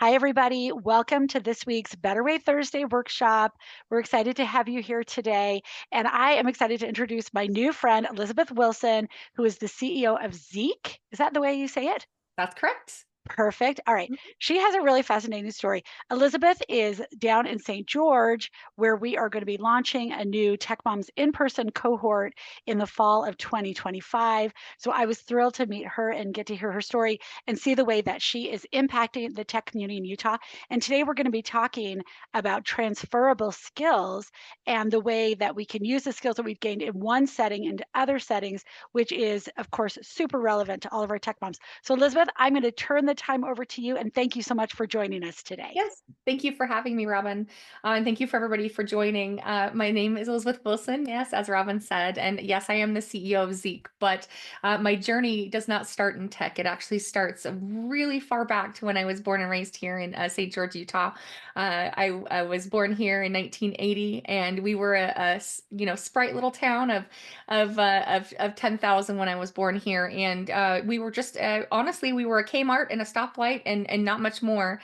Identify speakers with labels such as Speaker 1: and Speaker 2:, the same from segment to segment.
Speaker 1: Hi, everybody. Welcome to this week's Better Way Thursday workshop. We're excited to have you here today. And I am excited to introduce my new friend, Elizabeth Wilson, who is the CEO of Zeek. Is that the way you say it?
Speaker 2: That's correct.
Speaker 1: Perfect. All right. She has a really fascinating story. Elizabeth is down in St. George, where we are going to be launching a new Tech Moms in person cohort in the fall of 2025. So I was thrilled to meet her and get to hear her story and see the way that she is impacting the tech community in Utah. And today we're going to be talking about transferable skills and the way that we can use the skills that we've gained in one setting into other settings, which is, of course, super relevant to all of our tech moms. So, Elizabeth, I'm going to turn the time over to you, and thank you so much for joining us today.
Speaker 2: Yes, thank you for having me, Robin. And thank you for everybody for joining. My name is Elizabeth Wilson, yes, as Robin said. And yes, I am the CEO of Zeek, but my journey does not start in tech. It actually starts really far back to when I was born and raised here in St. George, Utah. I was born here in 1980, and we were sprite little town of 10,000 when I was born here. And we were just, honestly, we were a Kmart and a stoplight and not much more.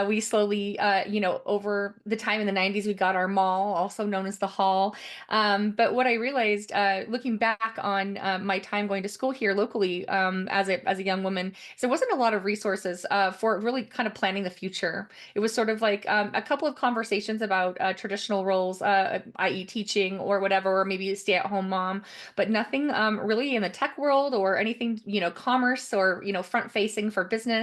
Speaker 2: We slowly, over the time in the 90s, we got our mall, also known as the Hall. But what I realized, looking back on my time going to school here locally as a young woman, is there wasn't a lot of resources for really kind of planning the future. It was sort of like a couple of conversations about traditional roles, i.e., teaching or whatever, or maybe a stay-at-home mom, but nothing really in the tech world or anything, commerce or front-facing for business.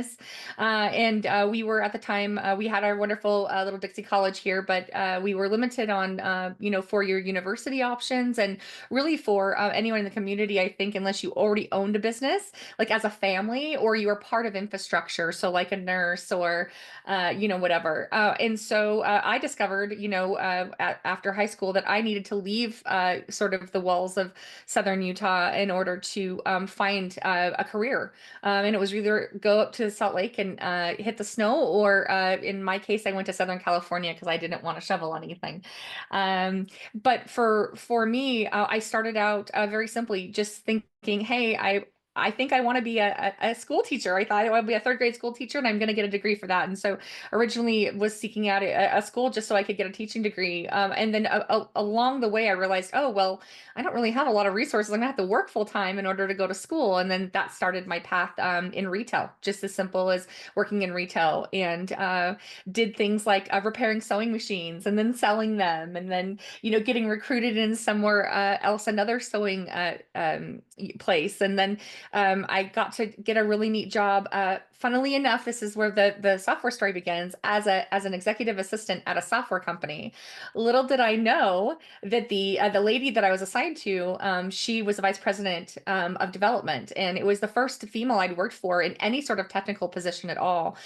Speaker 2: And we were at the time, we had our wonderful little Dixie College here, but we were limited on, four-year university options. And really for anyone in the community, I think, unless you already owned a business, like as a family, or you were part of infrastructure, so like a nurse or, whatever. And so I discovered, after high school that I needed to leave sort of the walls of Southern Utah in order to find a career. And it was either go up to Salt Lake and hit the snow, or in my case, I went to Southern California because I didn't want to shovel anything. But for me, I started out very simply just thinking, hey, I think I want to be a school teacher. I thought I would be a third grade school teacher, and I'm going to get a degree for that. And so originally was seeking out a school just so I could get a teaching degree. And then along the way, I realized, oh, well, I don't really have a lot of resources. I'm gonna have to work full time in order to go to school. And then that started my path in retail, just as simple as working in retail, and did things like repairing sewing machines and then selling them, and then, getting recruited in somewhere else, another sewing place. And then I got to get a really neat job. Funnily enough, this is where the software story begins, as an executive assistant at a software company. Little did I know that the lady that I was assigned to, she was the vice president of development, and it was the first female I'd worked for in any sort of technical position at all.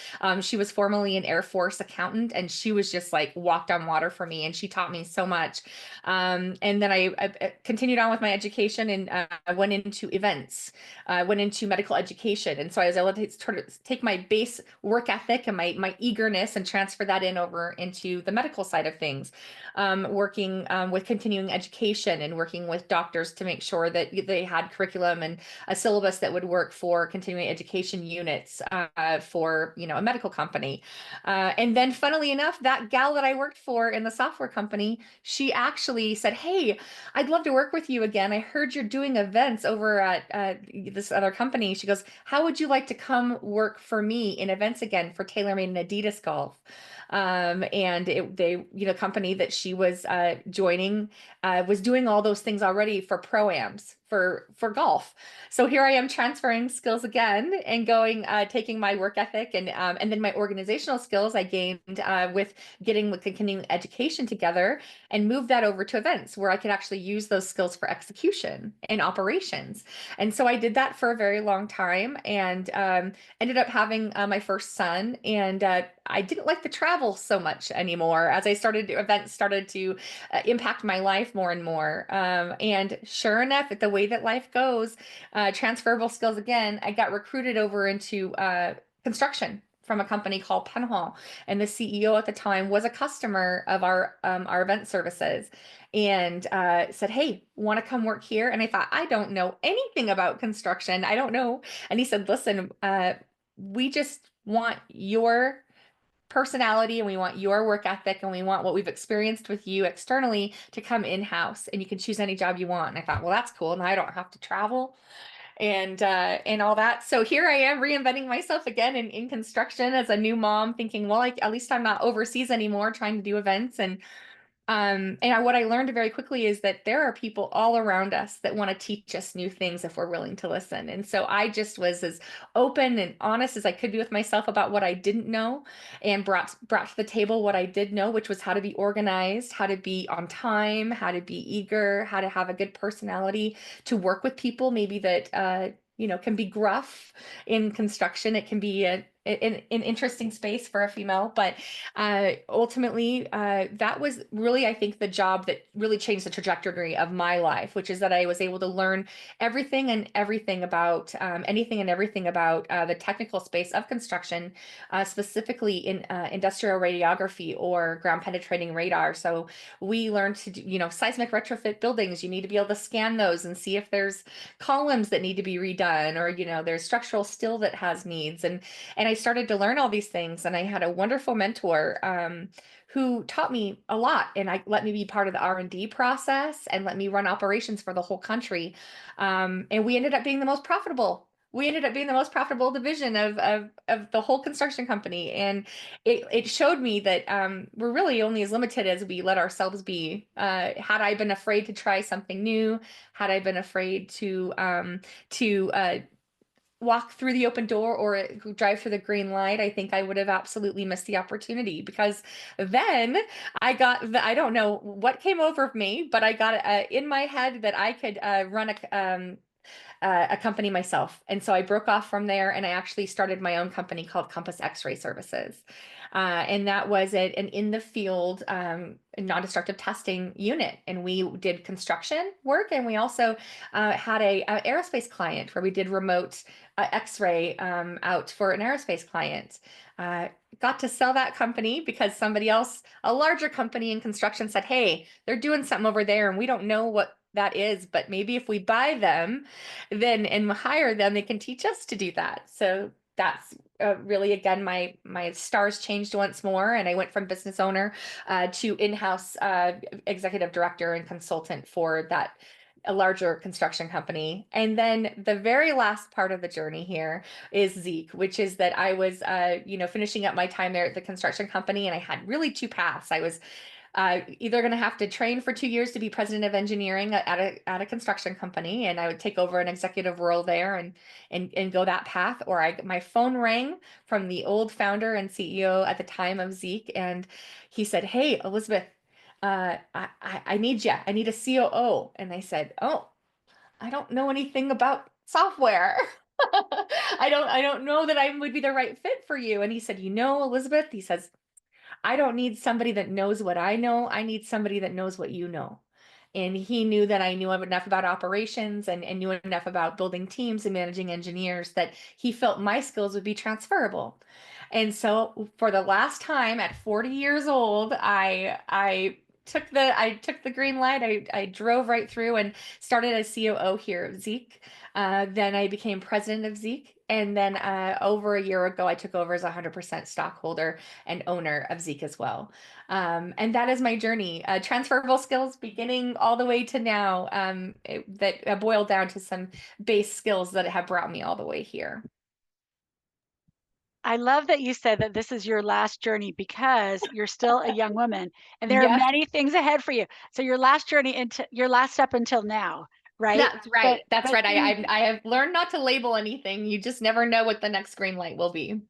Speaker 2: She was formerly an Air Force accountant, and she was just like walked on water for me, and she taught me so much. And then I continued on with my education, and I went into events, went into medical education, and so I was able to sort of take my base work ethic and my eagerness and transfer that in over into the medical side of things, working with continuing education and working with doctors to make sure that they had curriculum and a syllabus that would work for continuing education units for a medical company. And then, funnily enough, that gal that I worked for in the software company, she actually said, "Hey, I'd love to work with you again. I heard you're doing events over at this other company." She goes, "How would you like to come work for me in events again for TaylorMade and Adidas Golf?" Company that she was joining was doing all those things already for pro-ams for golf. So here I am transferring skills again and going, taking my work ethic and then my organizational skills I gained with getting the continuing education together, and move that over to events where I could actually use those skills for execution and operations. And so I did that for a very long time, and ended up having my first son. And I didn't like to travel so much anymore as events started to impact my life more and more. And sure enough, the way that life goes, transferable skills again, I got recruited over into construction from a company called Penhall, and the CEO at the time was a customer of our event services, and said, "Hey, want to come work here?" And I thought, I don't know anything about construction. I don't know. And he said, "Listen, we just want your personality and we want your work ethic and we want what we've experienced with you externally to come in-house, and you can choose any job you want. And I thought, well, that's cool. Now I don't have to travel and all that. So here I am reinventing myself again in construction as a new mom, thinking, well, at least I'm not overseas anymore trying to do events. What I learned very quickly is that there are people all around us that want to teach us new things if we're willing to listen. And so I just was as open and honest as I could be with myself about what I didn't know, and brought to the table what I did know, which was how to be organized, how to be on time, how to be eager, how to have a good personality to work with people, maybe that can be gruff in construction. It can be an interesting space for a female, but ultimately, that was really, I think, the job that really changed the trajectory of my life, which is that I was able to learn everything and everything about anything and everything about the technical space of construction, specifically in industrial radiography or ground penetrating radar. So we learned to do, seismic retrofit buildings. You need to be able to scan those and see if there's columns that need to be redone, or, there's structural steel that has needs. And I started to learn all these things, and I had a wonderful mentor who taught me a lot, and let me be part of the R&D process and let me run operations for the whole country. And we ended up being the most profitable. We ended up being the most profitable division of the whole construction company. And it showed me that we're really only as limited as we let ourselves be. Had I been afraid to try something new, had I been afraid to walk through the open door or drive through the green light, I think I would have absolutely missed the opportunity, because then I don't know what came over me, but I got in my head that I could run a company myself. And so I broke off from there and I actually started my own company called Compass X-Ray Services. And that was an in the field non-destructive testing unit. And we did construction work. And we also had a aerospace client where we did remote X-ray out for an aerospace client. Got to sell that company because somebody else, a larger company in construction, said, hey, they're doing something over there and we don't know what that is, but maybe if we buy them then and hire them, they can teach us to do that. So that's really, again, my stars changed once more, and I went from business owner to in-house executive director and consultant for that a larger construction company. And then the very last part of the journey here is Zeek, which is that I was finishing up my time there at the construction company, and I had really two paths. I was either going to have to train for 2 years to be president of engineering at a construction company, and I would take over an executive role there and go that path, or my phone rang from the old founder and CEO at the time of Zeek, and he said, "Hey, Elizabeth, I need you. I need a COO." And I said, "Oh, I don't know anything about software." I don't know that I would be the right fit for you. And he said, Elizabeth, he says, I don't need somebody that knows what I know. I need somebody that knows what you know. And he knew that I knew enough about operations and knew enough about building teams and managing engineers that he felt my skills would be transferable. And so for the last time at 40 years old, I took the green light. I drove right through and started as COO here of Zeek. Then I became president of Zeek. And then over a year ago, I took over as 100% stockholder and owner of Zeek as well. And that is my journey. Transferable skills beginning all the way to now, that boil down to some base skills that have brought me all the way here.
Speaker 1: I love that you said that this is your last journey because you're still a young woman and there are
Speaker 2: Yes,
Speaker 1: many things ahead for you. So your last journey into your last step until now, right?
Speaker 2: that's right.
Speaker 1: But
Speaker 2: That's
Speaker 1: but
Speaker 2: right.
Speaker 1: things
Speaker 2: I have learned not to label anything. You just never know what the next green light will be.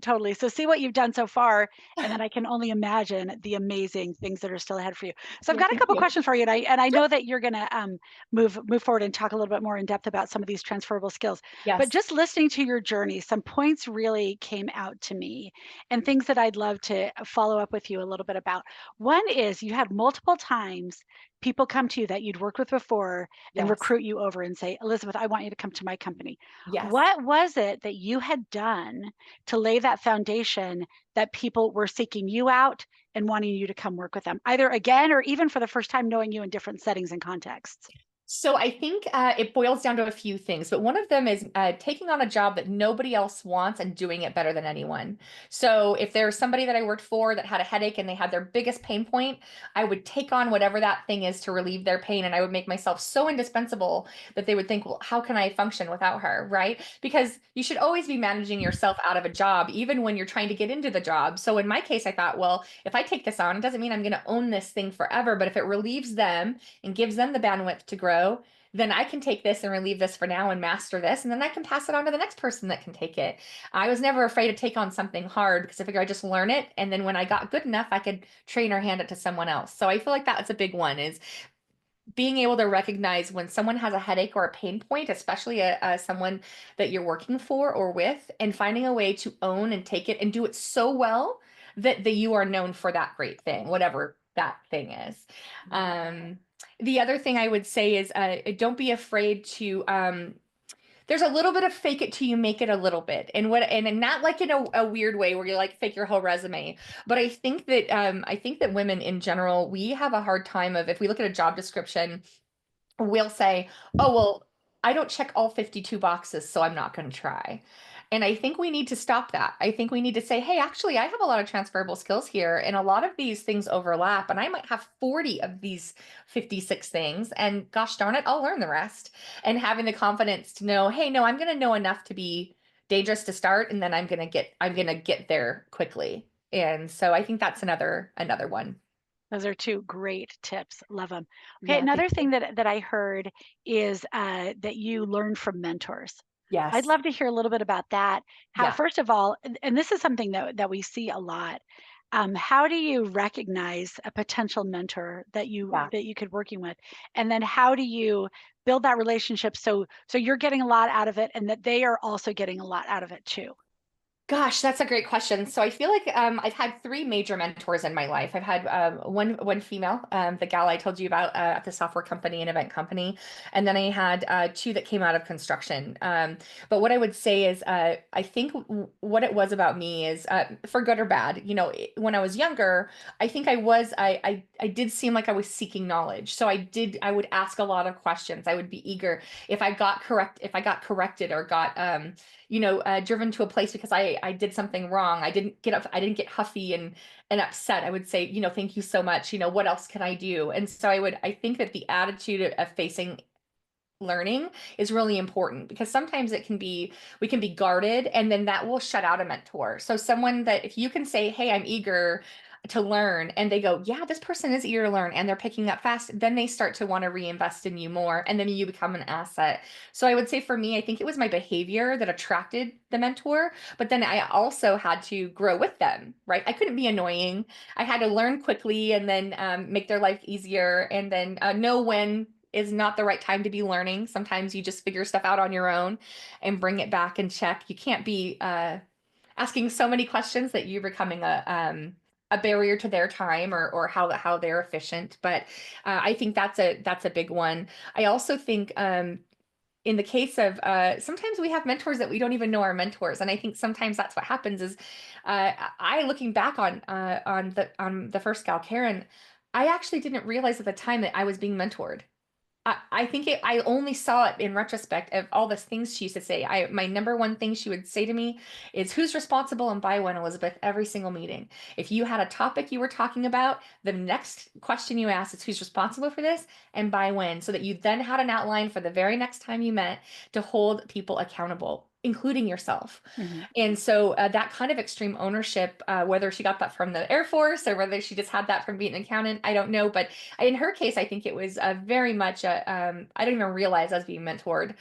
Speaker 1: Totally. So see what you've done so far, and then I can only imagine the amazing things that are still ahead for you. So I've
Speaker 2: Yeah,
Speaker 1: got a
Speaker 2: thank
Speaker 1: couple
Speaker 2: you.
Speaker 1: questions for you, and I know that you're going to move forward and talk a little bit more in depth about some of these transferable skills. But
Speaker 2: Yes.
Speaker 1: just listening to your journey, some points really came out to me, and things that I'd love to follow up with you a little bit about. One is you had multiple times people come to you that you'd worked with before and
Speaker 2: Yes.
Speaker 1: recruit you over and say, Elizabeth, I want you to come to my company.
Speaker 2: Yes.
Speaker 1: What was it that you had done to lay that foundation that people were seeking you out and wanting you to come work with them, either again or even for the first time knowing you in different settings and contexts?
Speaker 2: So I think it boils down to a few things, but one of them is taking on a job that nobody else wants and doing it better than anyone. So if there's somebody that I worked for that had a headache and they had their biggest pain point, I would take on whatever that thing is to relieve their pain, and I would make myself so indispensable that they would think, well, how can I function without her, right? Because you should always be managing yourself out of a job, even when you're trying to get into the job. So in my case, I thought, well, if I take this on, it doesn't mean I'm going to own this thing forever, but if it relieves them and gives them the bandwidth to grow, then I can take this and relieve this for now and master this. And then I can pass it on to the next person that can take it. I was never afraid to take on something hard because I figured I just learn it. And then when I got good enough, I could train or hand it to someone else. So I feel like that's a big one, is being able to recognize when someone has a headache or a pain point, especially someone that you're working for or with, and finding a way to own and take it and do it so well that you are known for that great thing, whatever that thing is. The other thing I would say is don't be afraid to there's a little bit of fake it till you make it a little bit, and not like in a weird way where you like fake your whole resume, but I think that women in general, we have a hard time of, if we look at a job description, we'll say, oh, well, I don't check all 52 boxes, so I'm not going to try. And I think we need to stop that. I think we need to say, hey, actually, I have a lot of transferable skills here, and a lot of these things overlap, and I might have 40 of these 56 things, and gosh darn it, I'll learn the rest. And having the confidence to know, hey, no, I'm going to know enough to be dangerous to start, and then I'm going to get there quickly. And so I think that's another one.
Speaker 1: Those are two great tips. Love them. Okay,
Speaker 2: Yeah, thank
Speaker 1: another
Speaker 2: you.
Speaker 1: thing that I heard is that you learn from mentors. I'd
Speaker 2: Yes.
Speaker 1: love to hear a little bit about that. How,
Speaker 2: Yeah.
Speaker 1: first of all, and this is something that we see a lot. How do you recognize a potential mentor
Speaker 2: Yeah.
Speaker 1: that you could working with, and then how do you build that relationship so you're getting a lot out of it, and that they are also getting a lot out of it too?
Speaker 2: Gosh, that's a great question. So I feel like I've had three major mentors in my life. I've had one female, the gal I told you about at the software company and event company, and then I had two that came out of construction. But what I would say is, I think what it was about me is, for good or bad, when I was younger, I think I did seem like I was seeking knowledge. So I would ask a lot of questions. I would be eager if I got corrected or got driven to a place because I did something wrong. I didn't get huffy and upset. I would say, thank you so much. What else can I do? And so I think that the attitude of facing learning is really important, because sometimes we can be guarded, and then that will shut out a mentor. So someone that, if you can say, hey, I'm eager to learn, and they go, yeah, this person is eager to learn, and they're picking up fast, then they start to want to reinvest in you more, and then you become an asset. So I would say for me, I think it was my behavior that attracted the mentor, but then I also had to grow with them, right? I couldn't be annoying. I had to learn quickly, and then make their life easier, and then know when is not the right time to be learning. Sometimes you just figure stuff out on your own and bring it back and check. You can't be asking so many questions that you're becoming a barrier to their time, or how they're efficient. But I think that's a big one. I also think in the case of sometimes we have mentors that we don't even know are mentors, and I think sometimes that's what happens is I looking back on the first gal, Karen, I actually didn't realize at the time that I was being mentored. I think I only saw it in retrospect of all the things she used to say. My number one thing she would say to me is, who's responsible and by when, Elizabeth, every single meeting. If you had a topic you were talking about, the next question you asked is, who's responsible for this and by when, so that you then had an outline for the very next time you met to hold people accountable, including yourself.
Speaker 1: Mhm.
Speaker 2: And so that kind of extreme ownership, whether she got that from the Air Force or whether she just had that from being an accountant, I don't know. But in her case, I think it was very much, I didn't even realize I was being mentored.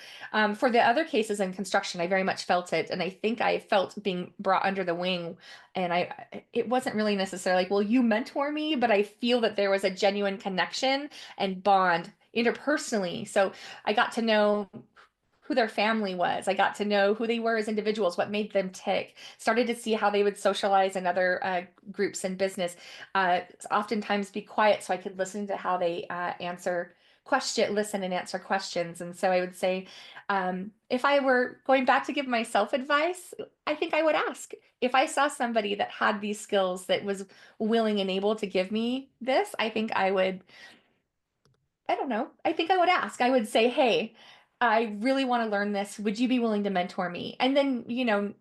Speaker 2: For the other cases in construction, I very much felt it. And I think I felt being brought under the wing. And it wasn't really necessarily like, well, you mentor me, but I feel that there was a genuine connection and bond interpersonally. So I got to know who their family was. I got to know who they were as individuals, what made them tick, started to see how they would socialize in other groups and business. Oftentimes be quiet so I could listen to how they listen and answer questions. And so I would say, if I were going back to give myself advice, I think I would ask if I saw somebody that had these skills that was willing and able to give me this. I think I would I don't know. I think I would ask. I would say, "Hey, I really want to learn this. Would you be willing to mentor me?" And then,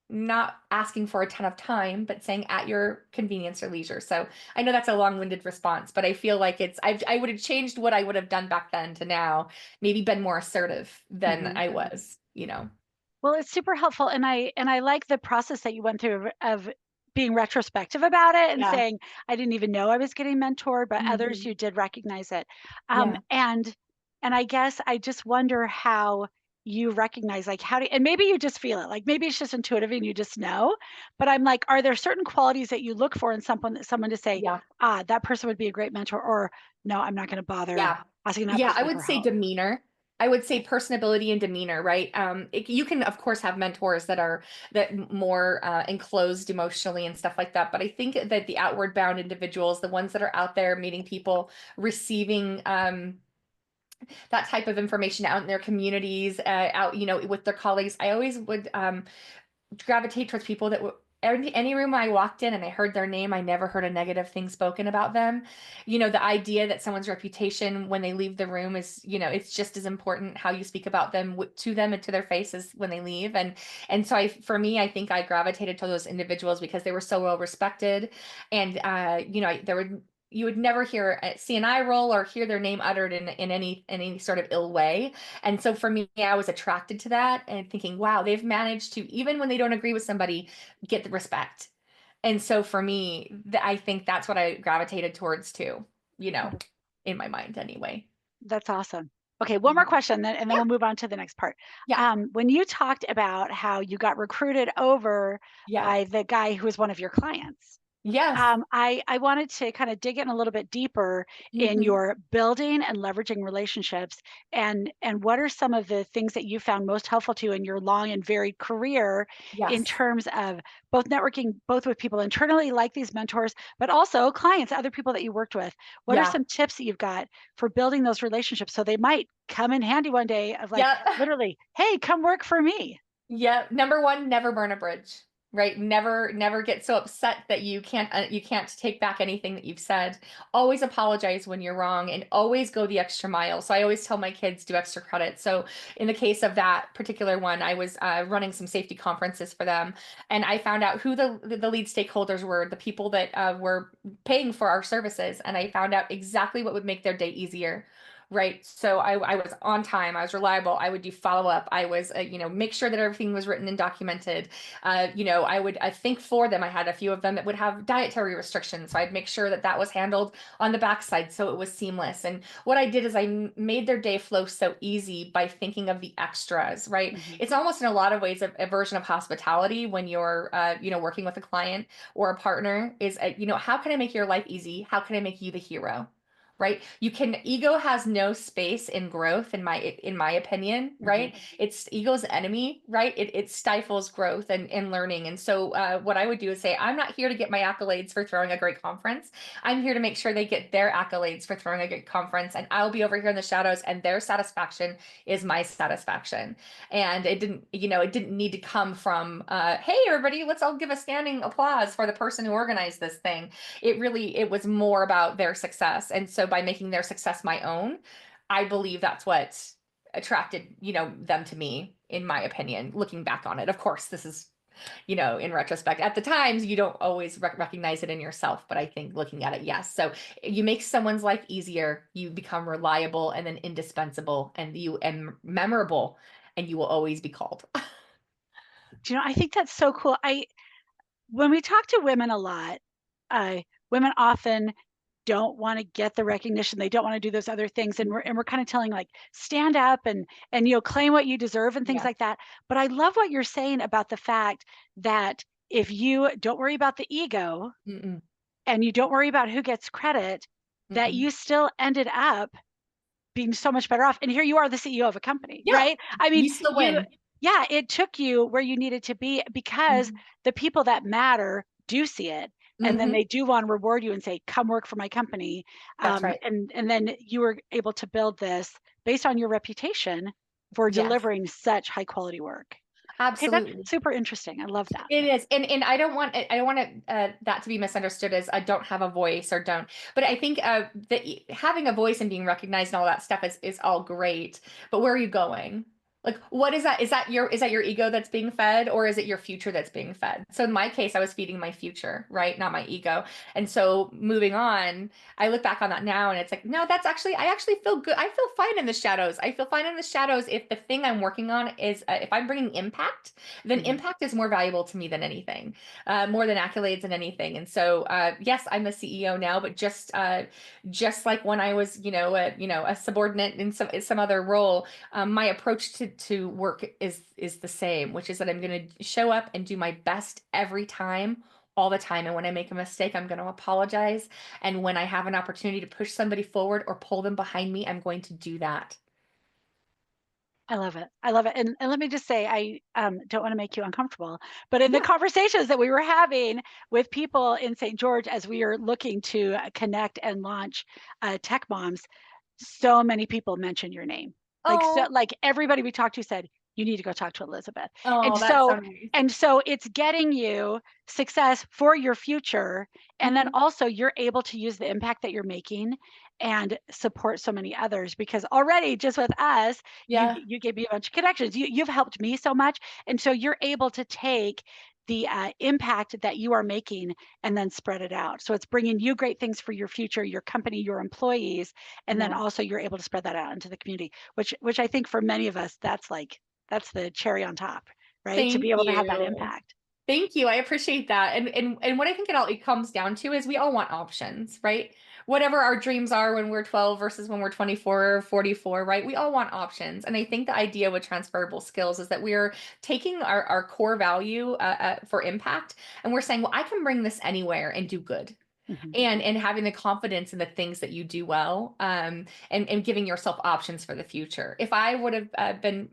Speaker 2: not asking for a ton of time, but saying at your convenience or leisure. So I know that's a long-winded response, but I feel like I would have changed what I would have done back then to now, maybe been more assertive than
Speaker 1: Mhm.
Speaker 2: I was.
Speaker 1: Well, it's super helpful, and I like the process that you went through of being retrospective about it and
Speaker 2: Yeah.
Speaker 1: saying, "I didn't even know I was getting mentored," but others
Speaker 2: Mhm.
Speaker 1: you did recognize it.
Speaker 2: Yeah.
Speaker 1: And I guess I just wonder how you recognize, like, how do and maybe you just feel it, like, maybe it's just intuitive and you just know, but I'm like, are there certain qualities that you look for in someone to say,
Speaker 2: Yeah.
Speaker 1: "Ah, that person would be a great mentor," or, "No, I'm not gonna bother
Speaker 2: Yeah.
Speaker 1: asking that
Speaker 2: Yeah, I
Speaker 1: person
Speaker 2: would
Speaker 1: for
Speaker 2: say
Speaker 1: help."
Speaker 2: demeanor. I would say personability and demeanor, right? You can of course have mentors that more enclosed emotionally and stuff like that. But I think that the outward bound individuals, the ones that are out there meeting people, receiving that type of information out in their communities, out with their colleagues, I always would gravitate towards people that any room I walked in and I heard their name, I never heard a negative thing spoken about them. The idea that someone's reputation when they leave the room is, it's just as important how you speak about them to them and to their faces when they leave. And so for me, I think I gravitated to those individuals because they were so well respected, and there would you would never see an eye roll or hear their name uttered in any sort of ill way. And so for me, I was attracted to that and thinking, wow, they've managed to, even when they don't agree with somebody, get the respect. And so for me, I think that's what I gravitated towards too, you know, in my mind anyway.
Speaker 1: That's awesome. Okay, one more
Speaker 2: Mhm.
Speaker 1: question, then, and then
Speaker 2: Yeah.
Speaker 1: we'll move on to the next part.
Speaker 2: Yeah.
Speaker 1: When you talked about how you got recruited over
Speaker 2: Yeah.
Speaker 1: by the guy who was one of your clients,
Speaker 2: Yes.
Speaker 1: I wanted to kind of dig in a little bit deeper in
Speaker 2: Hmm.
Speaker 1: your building and leveraging relationships, and what are some of the things that you found most helpful to you in your long and varied career in
Speaker 2: Yes.
Speaker 1: terms of both networking, both with people internally like these mentors, but also clients, other people that you worked with. What are
Speaker 2: Yeah.
Speaker 1: some tips that you've got for building those relationships so they might come in handy one day of like
Speaker 2: Yeah.
Speaker 1: literally, hey, come work for me.
Speaker 2: Yeah, number one, never burn a bridge, right? Never get so upset that you can't take back anything that you've said. Always apologize when you're wrong, and always go the extra mile. So I always tell my kids do extra credit. So in the case of that particular one, I was running some safety conferences for them, and I found out who the lead stakeholders were, the people that were paying for our services, and I found out exactly what would make their day easier. Right. So I was on time. I was reliable. I would do follow up. I was, make sure that everything was written and documented. I think for them, I had a few of them that would have dietary restrictions. So I'd make sure that that was handled on the backside so it was seamless. And what I did is made their day flow so easy by thinking of the extras, right?
Speaker 1: Mhm,
Speaker 2: It's almost in a lot of ways a version of hospitality when you're, working with a client or a partner is, how can I make your life easy? How can I make you the hero? Right, ego has no space in growth in my opinion,
Speaker 1: mhm.
Speaker 2: right? It's ego's enemy, right? It stifles growth and learning. And so what I would do is say, I'm not here to get my accolades for throwing a great conference. I'm here to make sure they get their accolades for throwing a great conference, and I'll be over here in the shadows, and their satisfaction is my satisfaction. And it didn't need to come from hey everybody, let's all give a standing applause for the person who organized this thing. It was more about their success. And so by making their success my own, I believe that's what attracted, them to me, in my opinion, looking back on it. Of course, this is, in retrospect. At the times, you don't always recognize it in yourself, but I think looking at it, yes. So you make someone's life easier, you become reliable and then indispensable, and memorable, and you will always be called.
Speaker 1: Do you know, I think that's so cool. When we talk to women a lot, uh, women often don't want to get the recognition. They don't want to do those other things, and we're kind of telling like stand up and claim what you deserve and things
Speaker 2: Yeah.
Speaker 1: like that. But I love what you're saying about the fact that if you don't worry about the ego
Speaker 2: Mm-mm,
Speaker 1: and you don't worry about who gets credit, that
Speaker 2: mm-mm.
Speaker 1: you still ended up being so much better off. And here you are, the CEO of a company,
Speaker 2: Yeah,
Speaker 1: right? I mean,
Speaker 2: you still
Speaker 1: you,
Speaker 2: win.
Speaker 1: yeah, it took you where you needed to be because
Speaker 2: Mhm.
Speaker 1: the people that matter do see it. And then
Speaker 2: Mhm.
Speaker 1: they do want to reward you and say, come work for my company.
Speaker 2: That's right.
Speaker 1: And then you were able to build this based on your reputation for
Speaker 2: Yes.
Speaker 1: delivering such high quality work. Okay, that's
Speaker 2: Absolutely.
Speaker 1: super interesting. I love that.
Speaker 2: It is, and I don't want that to be misunderstood as I don't have a voice or don't. But I think that having a voice and being recognized and all that stuff is all great. But where are you going? Like, what is that? Is that your ego that's being fed, or is it your future that's being fed? So in my case, I was feeding my future, right, not my ego. And so moving on, I look back on that now, and it's like, no, I actually feel good. I feel fine in the shadows. I feel fine in the shadows if the thing I'm working on is if I'm bringing impact, then
Speaker 1: Mhm.
Speaker 2: impact is more valuable to me than anything, more than accolades and anything. And so, yes, I'm a CEO now, but just like when I was, a subordinate in some other role, my approach to work is the same, which is that I'm going to show up and do my best every time. All the time. And when I make a mistake, I'm going to apologize. And when I have an opportunity to push somebody forward or pull them behind me, I'm going to do that.
Speaker 1: I love it. I love it. And let me just say, I don't want to make you uncomfortable, but in the
Speaker 2: Yeah.
Speaker 1: conversations that we were having with people in St. George as we are looking to connect and launch Tech Moms, so many people mention your name. Like so,
Speaker 2: Oh,
Speaker 1: like everybody we talked to said, you need to go talk to Elizabeth. And
Speaker 2: oh, that's
Speaker 1: so,
Speaker 2: so nice.
Speaker 1: and so it's getting you success for your future. And then
Speaker 2: Mhm.
Speaker 1: also you're able to use the impact that you're making and support so many others because already just with us,
Speaker 2: Yeah.
Speaker 1: you gave me a bunch of connections. You've helped me so much. And so you're able to take the impact that you are making and then spread it out. So it's bringing you great things for your future, your company, your employees, and then
Speaker 2: Yeah.
Speaker 1: also you're able to spread that out into the community, which I think for many of us, that's the cherry on top, right? To
Speaker 2: Thank
Speaker 1: be able to have that
Speaker 2: you.
Speaker 1: impact.
Speaker 2: Thank you. I appreciate that. And what I think it comes down to is we all want options, right? Whatever our dreams are when we're 12 versus when we're 24 or 44, right? We all want options. And I think the idea with transferable skills is that we're taking our core value for impact, and we're saying, well, I can bring this anywhere and do good.
Speaker 1: Mhm.
Speaker 2: And having the confidence in the things that you do well, and giving yourself options for the future. If I would have been,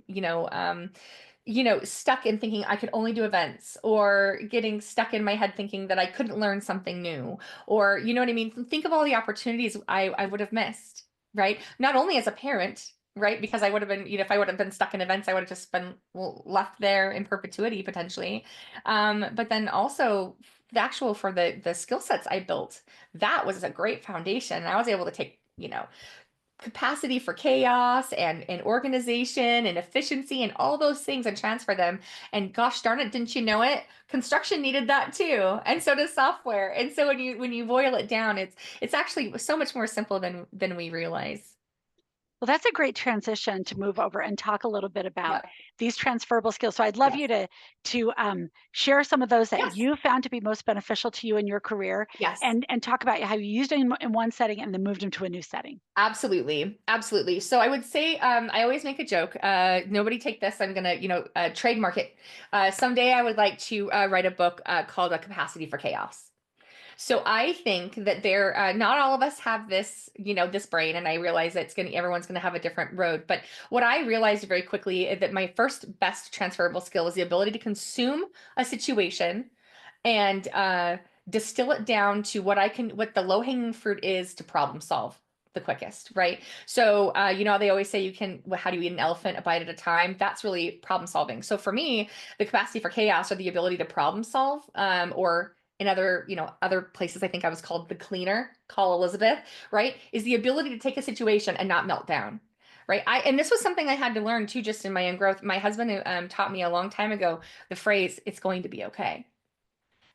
Speaker 2: stuck in thinking I could only do events, or getting stuck in my head thinking that I couldn't learn something new, or you know what I mean? Think of all the opportunities I would have missed, right? Not only as a parent, right? Because I would have been, if I would have been stuck in events, I would have just been left there in perpetuity potentially. But then also the actual for the skill sets I built, that was a great foundation. And I was able to take, capacity for chaos and organization and efficiency and all those things and transfer them. And gosh darn it, didn't you know it? Construction needed that too. And so does software. And so when you boil it down, it's actually so much more simple than we realize.
Speaker 1: Well, that's a great transition to move over and talk a little bit
Speaker 2: Yeah.
Speaker 1: about these transferable skills. So I'd love
Speaker 2: Yes.
Speaker 1: you to share some of those that
Speaker 2: Yes.
Speaker 1: you found to be most beneficial to you in your career,
Speaker 2: Yes.
Speaker 1: and talk about how you used it in one setting and then moved them to a new setting.
Speaker 2: Absolutely. Absolutely. So I would say, I always make a joke. Nobody take this. I'm gonna, trademark it. Someday I would like to write a book called A Capacity for Chaos. So I think that not all of us have this, this brain, and I realize that everyone's gonna have a different road. But what I realized very quickly is that my first best transferable skill is the ability to consume a situation and distill it down to what the low hanging fruit is to problem solve the quickest, right? So, they always say how do you eat an elephant a bite at a time? That's really problem solving. So for me, the capacity for chaos, or the ability to problem solve, or in other places, I think I was called the cleaner, call Elizabeth, right? Is the ability to take a situation and not melt down. Right. And this was something I had to learn too, just in my own growth. My husband taught me a long time ago the phrase, it's going to be okay.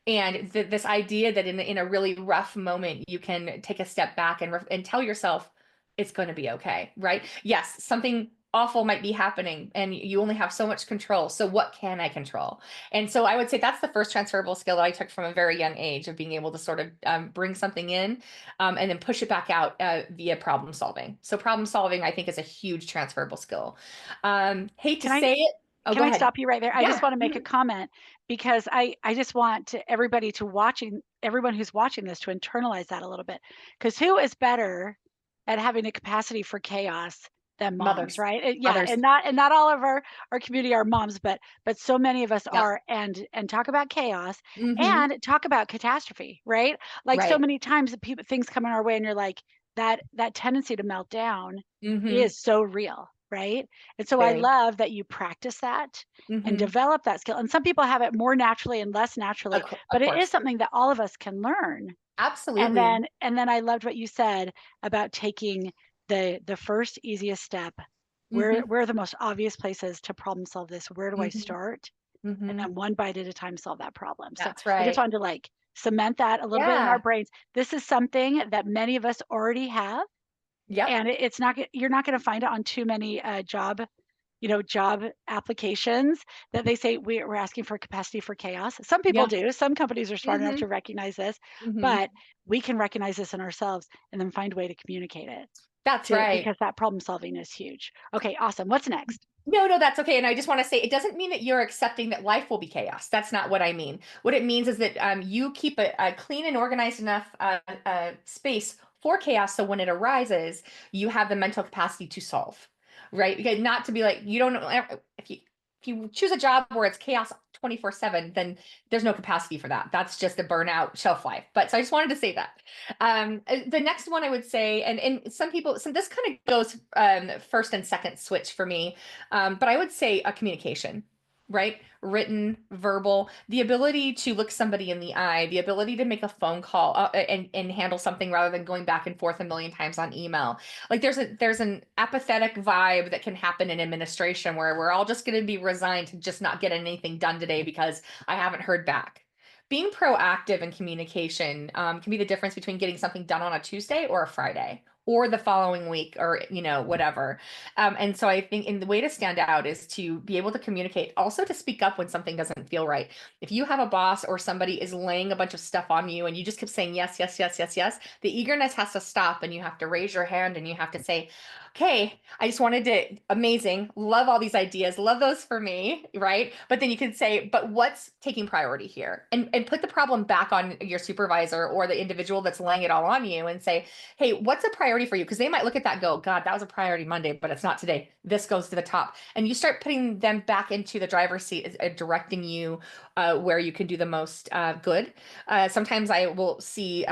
Speaker 2: And this idea that in a really rough moment you can take a step back and tell yourself it's going to be okay, right? Yes, something awful might be happening and you only have so much control. So what can I control? And so I would say that's the first transferable skill that I took from a very young age, of being able to sort of bring something in, and then push it back out via problem solving. So problem solving, I think, is a huge transferable skill. Hate to
Speaker 1: Can I
Speaker 2: say it. Oh,
Speaker 1: Can
Speaker 2: go
Speaker 1: I
Speaker 2: ahead.
Speaker 1: stop you right there? I just
Speaker 2: Yeah.
Speaker 1: want to make a comment because I just want everybody everyone who's watching this to internalize that a little bit. Because who is better at having a capacity for chaos than moms,
Speaker 2: Mothers.
Speaker 1: right? Yeah,
Speaker 2: Mothers.
Speaker 1: and not all of our community are moms, but so many of us
Speaker 2: Yep.
Speaker 1: are, and talk about chaos
Speaker 2: Hmm.
Speaker 1: and talk about catastrophe, right? Like so
Speaker 2: Right.
Speaker 1: many times things coming our way and you're like that tendency to melt down
Speaker 2: Hmm.
Speaker 1: is so real. right? And so I
Speaker 2: Very.
Speaker 1: love that you practice that and
Speaker 2: Mhm.
Speaker 1: develop that skill. And some people have it more naturally and less naturally,
Speaker 2: Of
Speaker 1: but it is
Speaker 2: course.
Speaker 1: something that all of us can learn.
Speaker 2: Absolutely.
Speaker 1: And then I loved what you said about taking the first easiest step.
Speaker 2: Mhm.
Speaker 1: Where are the most obvious places to problem solve this? Where do I
Speaker 2: Mhm.
Speaker 1: start? And
Speaker 2: Mhm.
Speaker 1: then one bite at a time solve that problem. So
Speaker 2: That's
Speaker 1: I just
Speaker 2: right.
Speaker 1: wanted to like cement that a little bit in our
Speaker 2: Yeah.
Speaker 1: brains. This is something that many of us already have,
Speaker 2: Yep.
Speaker 1: and it's not you're not going to find it on too many job applications that they say we're asking for capacity for chaos. Some people
Speaker 2: Yeah.
Speaker 1: do. Some companies are smart enough
Speaker 2: Mhm.
Speaker 1: to recognize this,
Speaker 2: Mhm.
Speaker 1: but we can recognize this in ourselves and then find a way to communicate it
Speaker 2: That's
Speaker 1: to
Speaker 2: right.
Speaker 1: because that problem solving is huge. Okay, awesome. What's next?
Speaker 2: No, no, that's okay. And I just want to say it doesn't mean that you're accepting that life will be chaos. That's not what I mean. What it means is that you keep a clean and organized enough space for chaos. So when it arises, you have the mental capacity to solve, right? Because not to be like, you don't know if you choose a job where it's chaos 24/7, then there's no capacity for that. That's just a burnout shelf life. But so I just wanted to say that. The next one I would say, and some people, so this kind of goes first and second switch for me, but I would say a communication, right? Written, verbal, the ability to look somebody in the eye, the ability to make a phone call and handle something rather than going back and forth a million times on email. Like there's an apathetic vibe that can happen in administration where we're all just going to be resigned to just not get anything done today because I haven't heard back. Being proactive in communication can be the difference between getting something done on a Tuesday or a Friday or the following week or whatever. And so I think in the way to stand out is to be able to communicate, also to speak up when something doesn't feel right. If you have a boss or somebody is laying a bunch of stuff on you and you just keep saying yes, yes, yes, yes, yes, the eagerness has to stop and you have to raise your hand and you have to say, okay, I just wanted to, amazing, love all these ideas, love those for me, right? But then you can say, but what's taking priority here? And put the problem back on your supervisor or the individual that's laying it all on you and say, hey, what's a priority for you? Because they might look at that and go, God, that was a priority Monday, but it's not today. This goes to the top. And you start putting them back into the driver's seat, directing you where you can do the most good. Sometimes I will see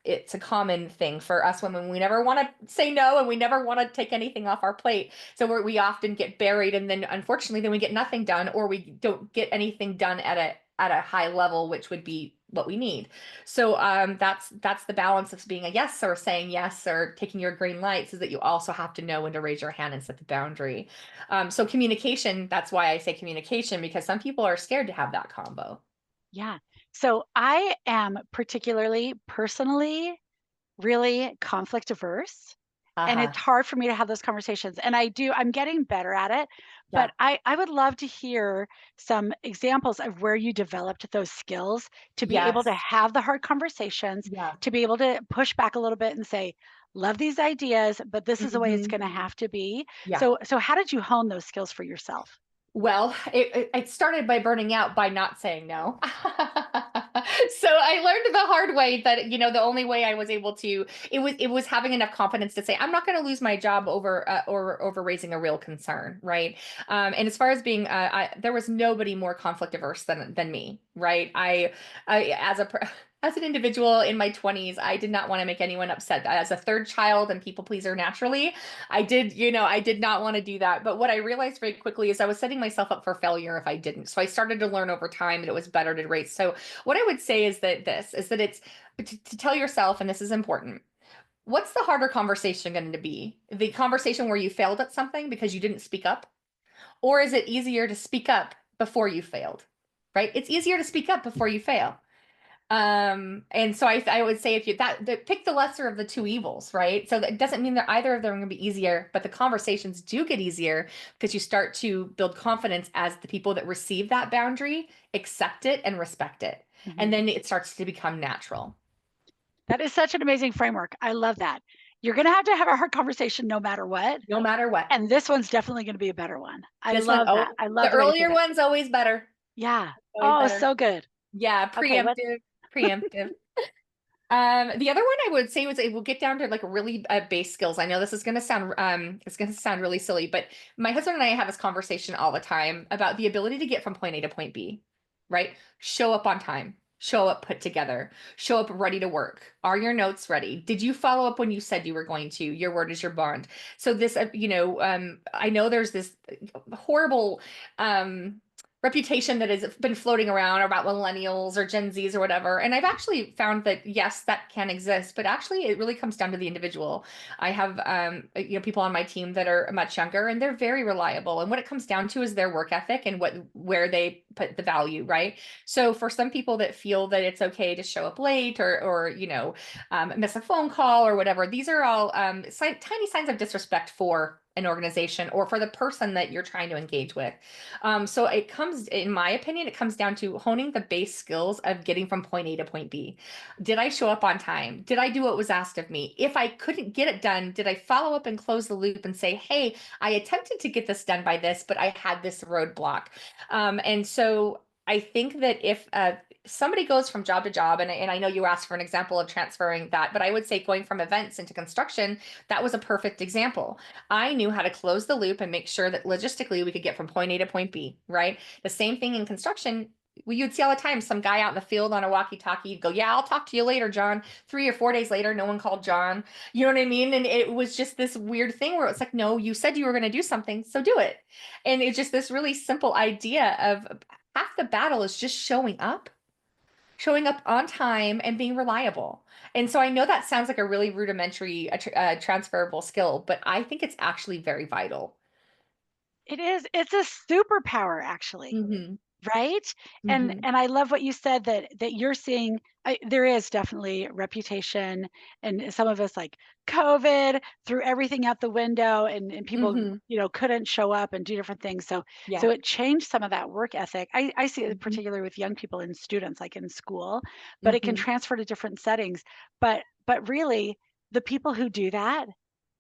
Speaker 2: it's a common thing for us women. We never want to say no and we never want to take anything off our plate. So we often get buried and then unfortunately then we get nothing done or we don't get anything done at a high level, which would be what we need. So that's the balance of being a yes or saying yes or taking your green lights is that you also have to know when to raise your hand and set the boundary. So communication, that's why I say communication, because some people are scared to have that combo.
Speaker 1: Yeah. So I am particularly personally really conflict averse. And
Speaker 2: Uh-huh.
Speaker 1: it's hard for me to have those conversations. And I'm getting better at it.
Speaker 2: Yeah.
Speaker 1: But I would love to hear some examples of where you developed those skills to be able to
Speaker 2: Yes.
Speaker 1: have the hard conversations,
Speaker 2: Yeah.
Speaker 1: to be able to push back a little bit and say, love these ideas, but this is the way it's
Speaker 2: Hmm.
Speaker 1: going to have to be.
Speaker 2: Yeah.
Speaker 1: So how did you hone those skills for yourself?
Speaker 2: Well, it started by burning out by not saying no. So I learned the hard way that the only way I was able to it was having enough confidence to say I'm not going to lose my job over or over raising a real concern, right? And as far as being, there was nobody more conflict averse than me, right? I as an individual in my 20s, I did not want to make anyone upset. As a third child and people pleaser naturally, I did not want to do that. But what I realized very quickly is I was setting myself up for failure if I didn't. So I started to learn over time that it was better to race. So what I would say is that it's to tell yourself, and this is important, what's the harder conversation going to be? The conversation where you failed at something because you didn't speak up? Or is it easier to speak up before you failed? Right? It's easier to speak up before you fail. And so I would say if you pick the lesser of the two evils, right? So that doesn't mean that either of them are going to be easier, but the conversations do get easier because you start to build confidence as the people that receive that boundary accept it and respect it. And
Speaker 1: Mhm.
Speaker 2: then it starts to become natural,
Speaker 1: That is such an amazing framework. I love that. You're going to have a hard conversation no matter what.
Speaker 2: no matter what.
Speaker 1: And this one's definitely going to be a better one. I
Speaker 2: This one,
Speaker 1: love that.
Speaker 2: oh,
Speaker 1: I love
Speaker 2: the
Speaker 1: the way to say
Speaker 2: earlier
Speaker 1: that.
Speaker 2: one's always better.
Speaker 1: Yeah.
Speaker 2: Always
Speaker 1: Oh,
Speaker 2: better.
Speaker 1: so good.
Speaker 2: Yeah,
Speaker 1: Okay, what
Speaker 2: preemptive. The other one I would say was it will get down to like really base skills. I know this is going to sound it's going to sound really silly, but my husband and I have this conversation all the time about the ability to get from point A to point B, right? Show up on time, Show up put together. Show up ready to work. Are your notes ready? Did you follow up when you said you were going to? Your word is your bond. So this, I know there's this horrible reputation that has been floating around about millennials or Gen Zs or whatever. And I've actually found that yes, that can exist, but actually it really comes down to the individual. I have people on my team that are much younger and they're very reliable. And what it comes down to is their work ethic and where they put the value, right? So for some people that feel that it's okay to show up late or miss a phone call or whatever, these are all tiny signs of disrespect for an organization or for the person that you're trying to engage with. So it comes, in my opinion, it comes down to honing the base skills of getting from point A to point B. Did I show up on time? Did I do what was asked of me? If I couldn't get it done, did I follow up and close the loop and say, hey, I attempted to get this done by this, but I had this roadblock. And so I think that if somebody goes from job to job, and I know you asked for an example of transferring that, but I would say going from events into construction, that was a perfect example. I knew how to close the loop and make sure that logistically we could get from point A to point B, right? The same thing in construction. You'd see all the time some guy out in the field on a walkie-talkie. You'd go, yeah, I'll talk to you later, John. 3 or 4 days later, no one called John. You know what I mean? And it was just this weird thing where it's like, no, you said you were going to do something, so do it. And it's just this really simple idea of half the battle is just showing up on time and being reliable. And so I know that sounds like a really rudimentary, transferable skill, but I think it's actually very vital.
Speaker 1: It is. It's a superpower, actually.
Speaker 2: Hmm.
Speaker 1: Right? And
Speaker 2: Hmm.
Speaker 1: and I love what you said that you're seeing. There is definitely reputation, and some of us like COVID threw everything out the window, and people
Speaker 2: Hmm.
Speaker 1: couldn't show up and do different things. So
Speaker 2: Yeah.
Speaker 1: it changed some of that work ethic. I see it
Speaker 2: Hmm.
Speaker 1: particularly with young people and students, like in school, but it can
Speaker 2: Hmm.
Speaker 1: transfer to different settings. But really, the people who do that,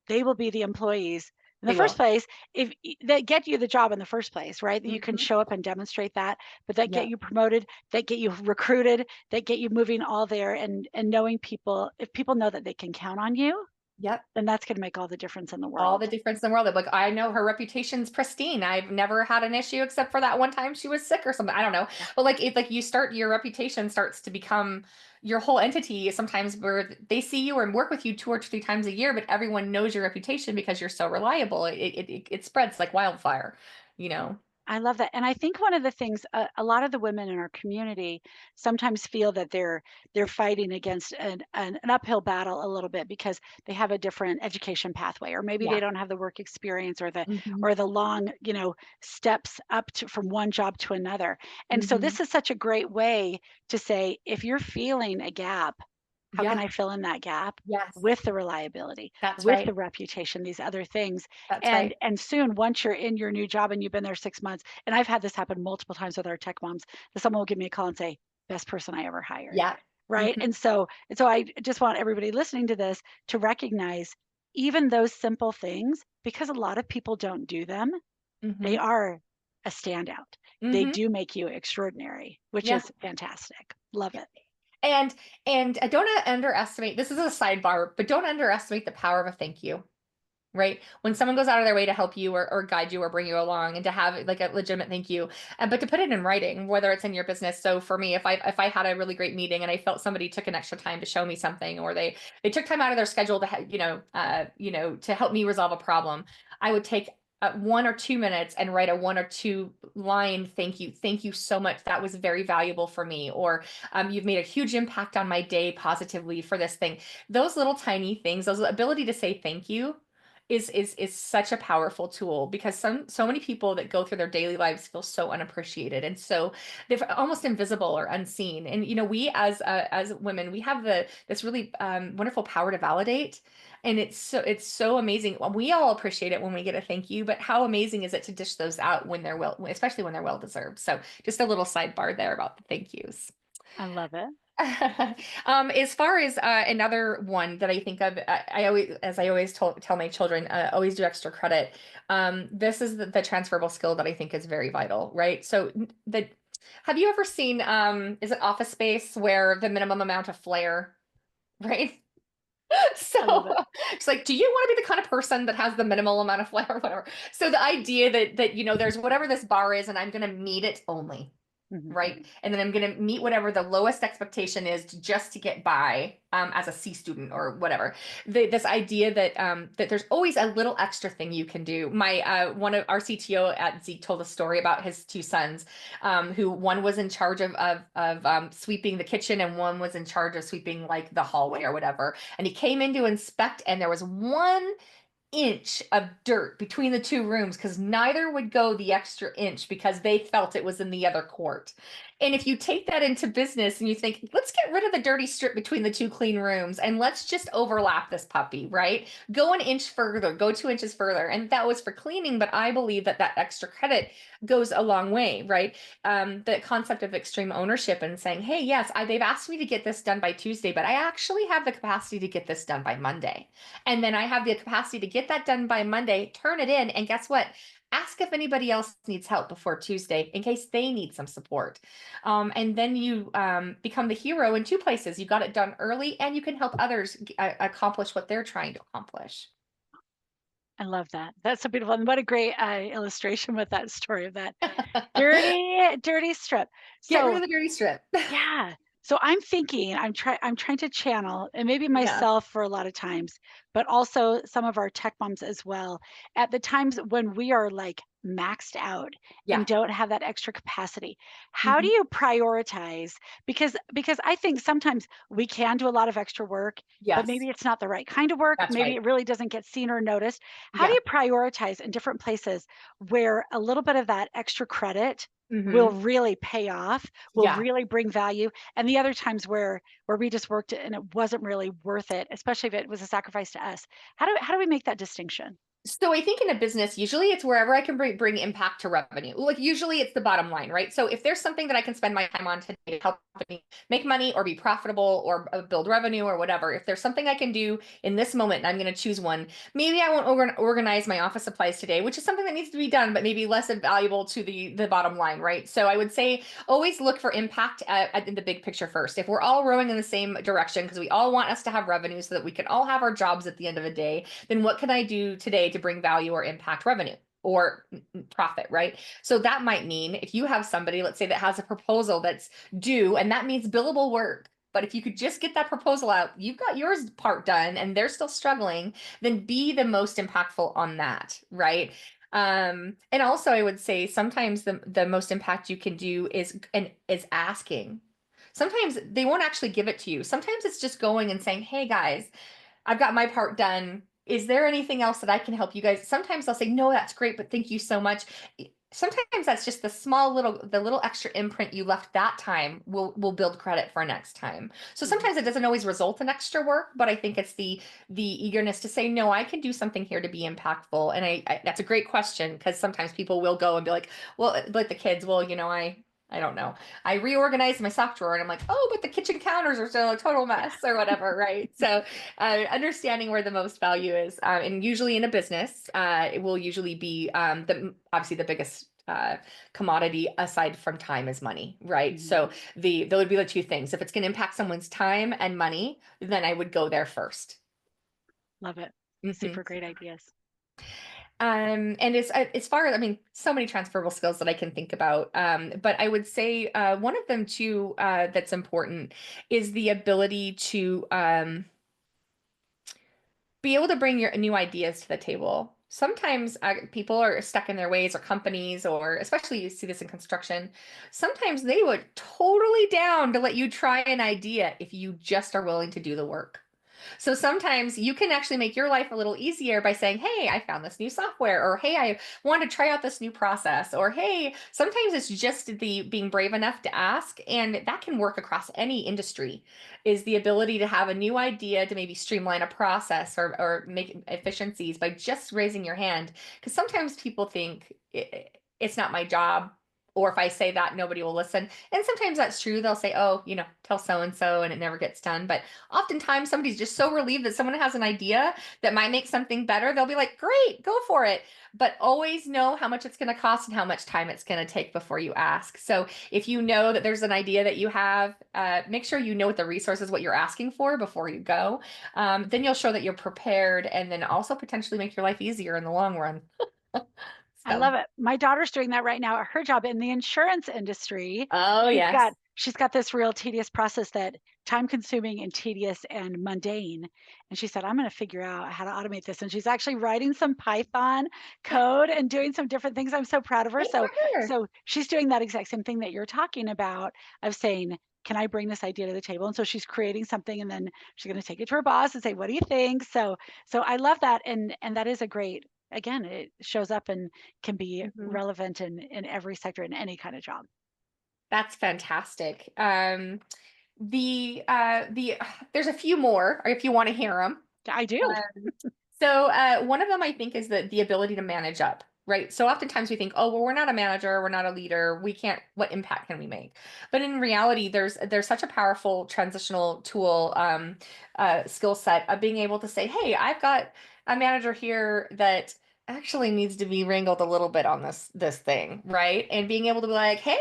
Speaker 1: they will be the employees in the
Speaker 2: They
Speaker 1: first
Speaker 2: will.
Speaker 1: place if that get you the job in the first place, right? That you can
Speaker 2: Hmm.
Speaker 1: show up and demonstrate that, but that get
Speaker 2: Yep.
Speaker 1: you promoted, that get you recruited, that get you moving all there, and knowing people. If people know that they can count on you,
Speaker 2: Yep.
Speaker 1: then that's going to make all the difference in the
Speaker 2: All
Speaker 1: world.
Speaker 2: the difference in the world. Like, I know her reputation's pristine. I've never had an issue except for that one time she was sick or something. I don't know.
Speaker 1: Yeah.
Speaker 2: But like it like your reputation starts to become your whole entity sometimes where they see you or work with you 2 or 3 times a year, but everyone knows your reputation because you're so reliable. It spreads like wildfire, you know.
Speaker 1: I love that. And I think one of the things a lot of the women in our community sometimes feel that they're fighting against an uphill battle a little bit because they have a different education pathway, or maybe they
Speaker 2: Yeah.
Speaker 1: don't have the work experience or the
Speaker 2: Hmm.
Speaker 1: or the long, steps up to from one job to another. And so
Speaker 2: Hmm.
Speaker 1: this is such a great way to say, if you're feeling a gap, how can
Speaker 2: Yeah.
Speaker 1: I fill in that gap
Speaker 2: Yes.
Speaker 1: with the reliability,
Speaker 2: That's
Speaker 1: with the
Speaker 2: right.
Speaker 1: reputation, these other things?
Speaker 2: That's
Speaker 1: And
Speaker 2: right.
Speaker 1: and soon, once you're in your new job and you've been there 6 months, and I've had this happen multiple times with our tech moms, that someone will give me a call and say, best person I ever hired.
Speaker 2: Yeah.
Speaker 1: Right.
Speaker 2: Hmm.
Speaker 1: And so I just want everybody listening to this to recognize even those simple things, because a lot of people don't do them, they
Speaker 2: Hmm.
Speaker 1: are a standout. They
Speaker 2: Hmm.
Speaker 1: do make you extraordinary, which
Speaker 2: Yeah.
Speaker 1: is fantastic. Love it.
Speaker 2: And I don't underestimate, this is a sidebar, but don't underestimate the power of a thank you, right? When someone goes out of their way to help you or guide you or bring you along and to have like a legitimate thank you, but to put it in writing, whether it's in your business. So for me, if I had a really great meeting and I felt somebody took an extra time to show me something, or they took time out of their schedule to to help me resolve a problem, I would take 1 or 2 minutes and write a 1 or 2 line thank you so much, that was very valuable for me, or you've made a huge impact on my day positively for this thing. Those little tiny things, those ability to say thank you is such a powerful tool, because so many people that go through their daily lives feel so unappreciated and so they're almost invisible or unseen. And we as women, we have this really wonderful power to validate, and it's so amazing. Well, we all appreciate it when we get a thank you, but how amazing is it to dish those out when they're well, especially when they're well deserved. So just a little sidebar there about the thank yous.
Speaker 1: I love it.
Speaker 2: As far as another one that I think of, I always, as I always tell my children, always do extra credit. This is the transferable skill that I think is very vital, right? So have you ever seen, is it Office Space, where the minimum amount of flair, right?
Speaker 1: I love
Speaker 2: So
Speaker 1: it.
Speaker 2: it's like, do you want to be the kind of person that has the minimal amount of flair or whatever? So the idea that there's whatever this bar is, and I'm going to meet it only.
Speaker 1: Mhm.
Speaker 2: right? And then I'm going to meet whatever the lowest expectation is just to get by as a C student or whatever. This idea that that there's always a little extra thing you can do. My one of our CTO at Zeek told a story about his two sons, who one was in charge of sweeping the kitchen and one was in charge of sweeping like the hallway or whatever. And he came in to inspect, and there was 1 inch of dirt between the two rooms because neither would go the extra inch because they felt it was in the other court. And if you take that into business and you think, let's get rid of the dirty strip between the two clean rooms and let's just overlap this puppy, right? Go 1 inch further, go 2 inches further. And that was for cleaning, but I believe that that extra credit goes a long way, right? The concept of extreme ownership and saying, hey, yes, they've asked me to get this done by Tuesday, but I actually have the capacity to get this done by Monday. And then I have the capacity to get that done by Monday, turn it in, and guess what? Ask if anybody else needs help before Tuesday in case they need some support. And then you become the hero in two places. You got it done early, and you can help others accomplish what they're trying to accomplish.
Speaker 1: I love that. That's so beautiful. And what a great illustration with that story of that dirty, dirty strip.
Speaker 2: Get rid
Speaker 1: So
Speaker 2: of the dirty strip.
Speaker 1: yeah. So I'm thinking, I'm trying to channel, and maybe
Speaker 2: Yeah.
Speaker 1: myself for a lot of times, but also some of our tech moms as well. At the times when we are like maxed out
Speaker 2: Yeah.
Speaker 1: and don't have that extra capacity, how do
Speaker 2: Mhm.
Speaker 1: you prioritize? Because I think sometimes we can do a lot of extra work, but
Speaker 2: Yes,
Speaker 1: maybe it's not the right kind of work.
Speaker 2: that's
Speaker 1: Maybe
Speaker 2: right.
Speaker 1: it really doesn't get seen or noticed. How do
Speaker 2: Yeah.
Speaker 1: you prioritize in different places where a little bit of that extra credit will
Speaker 2: Hmm.
Speaker 1: really pay off, will
Speaker 2: Yeah.
Speaker 1: really bring value, and the other times where we just worked it and it wasn't really worth it, especially if it was a sacrifice to us. How do we make that distinction?
Speaker 2: So I think in a business, usually it's wherever I can bring impact to revenue. Like usually it's the bottom line, right? So if there's something that I can spend my time on today to help the company make money or be profitable or build revenue or whatever, if there's something I can do in this moment, and I'm going to choose one. Maybe I won't organize my office supplies today, which is something that needs to be done, but maybe less valuable to the bottom line, right? So I would say always look for impact in the big picture first. If we're all rowing in the same direction because we all want us to have revenue so that we can all have our jobs at the end of the day, then what can I do today to bring value or impact revenue or profit, right? So that might mean if you have somebody, let's say, that has a proposal that's due, and that means billable work. But if you could just get that proposal out, you've got yours part done and they're still struggling, then be the most impactful on that, right? And also I would say sometimes the most impact you can do is asking. Sometimes they won't actually give it to you. Sometimes it's just going and saying, hey guys, I've got my part done. Is there anything else that I can help you guys? Sometimes they'll say, no, that's great, but thank you so much. Sometimes that's just the little extra imprint you left that time will build credit for next time. So
Speaker 1: Mhm.
Speaker 2: sometimes it doesn't always result in extra work, but I think it's the eagerness to say, no, I can do something here to be impactful. And I that's a great question because sometimes people will go and be like, well, like the kids, well, I don't know. I reorganized my sock drawer and I'm like, oh, but the kitchen counters are still a total mess or whatever, right? So understanding where the most value is, and usually in a business, it will usually be obviously the biggest commodity aside from time is money, right?
Speaker 1: Mhm.
Speaker 2: So those would be the two things. If it's going to impact someone's time and money, then I would go there first.
Speaker 1: Love it.
Speaker 2: Hmm.
Speaker 1: Super great ideas.
Speaker 2: And as far as, I mean, so many transferable skills that I can think about. But I would say one of them too that's important is the ability to be able to bring your new ideas to the table. Sometimes people are stuck in their ways, or companies, or especially you see this in construction. Sometimes they would totally down to let you try an idea if you just are willing to do the work. So sometimes you can actually make your life a little easier by saying, hey, I found this new software, or hey, I want to try out this new process, or hey, sometimes it's just the being brave enough to ask. And that can work across any industry, is the ability to have a new idea to maybe streamline a process or make efficiencies by just raising your hand. Because sometimes people think it's not my job. Or if I say that, nobody will listen. And sometimes that's true. They'll say, oh, tell so and so, and it never gets done. But oftentimes somebody's just so relieved that someone has an idea that might make something better. They'll be like, great, go for it. But always know how much it's going to cost and how much time it's going to take before you ask. So if you know that there's an idea that you have, make sure you know what the resources, what you're asking for before you go. Then you'll show that you're prepared, and then also potentially make your life easier in the long run.
Speaker 1: I
Speaker 2: So,
Speaker 1: love it. My daughter's doing that right now at her job in the insurance industry.
Speaker 2: oh yes.
Speaker 1: She's got this real tedious process that time consuming and tedious and mundane. And she said, I'm going to figure out how to automate this. And she's actually writing some Python code and doing some different things. I'm so proud of her.
Speaker 2: Good for her.
Speaker 1: So she's doing that exact same thing that you're talking about of saying, can I bring this idea to the table? And so she's creating something and then she's going to take it to her boss and say, what do you think? So I love that. And that is a great, again, it shows up and can be
Speaker 2: Mhm.
Speaker 1: relevant in every sector in any kind of job.
Speaker 2: That's fantastic. The there's a few more, or if you want to hear them.
Speaker 1: I do.
Speaker 2: So one of them I think is the ability to manage up, right? So oftentimes we think, oh, well, we're not a manager, we're not a leader, we can't. What impact can we make? But in reality, there's such a powerful transitional tool, skill set of being able to say, hey, I've got a manager here that actually needs to be wrangled a little bit on this thing, right? And being able to be like, hey,